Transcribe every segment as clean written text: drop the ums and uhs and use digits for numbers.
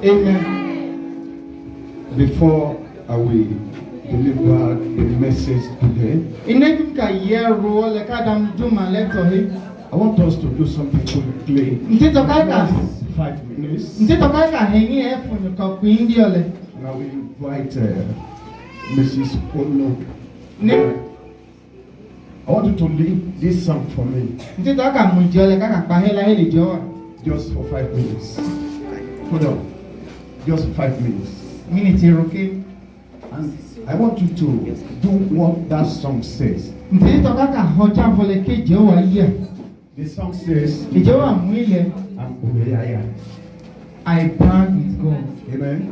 Amen. Before I will deliver the message today, I want us to do something quickly. Just 5 minutes. Now we invite Mrs. Ono. I want you to lead this song for me. Just for 5 minutes. Hold on. Just 5 minutes. And I want you to do what that song says. The song says, I brag with God. Amen.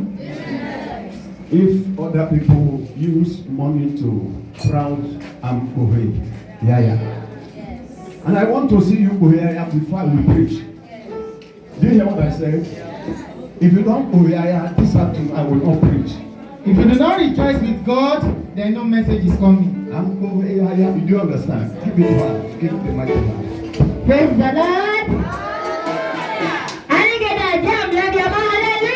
If other people use money to proud and Kohe, yeah. And I want to see you Kohe before we preach. Do you hear what I said? If you don't Kohe this afternoon, I will not preach. If you do not rejoice with God, then no message is coming. I'm Kohe, you do understand? Give it to her. Give the mic to her. Praise the Lord. I get a jam, love your hallelujah.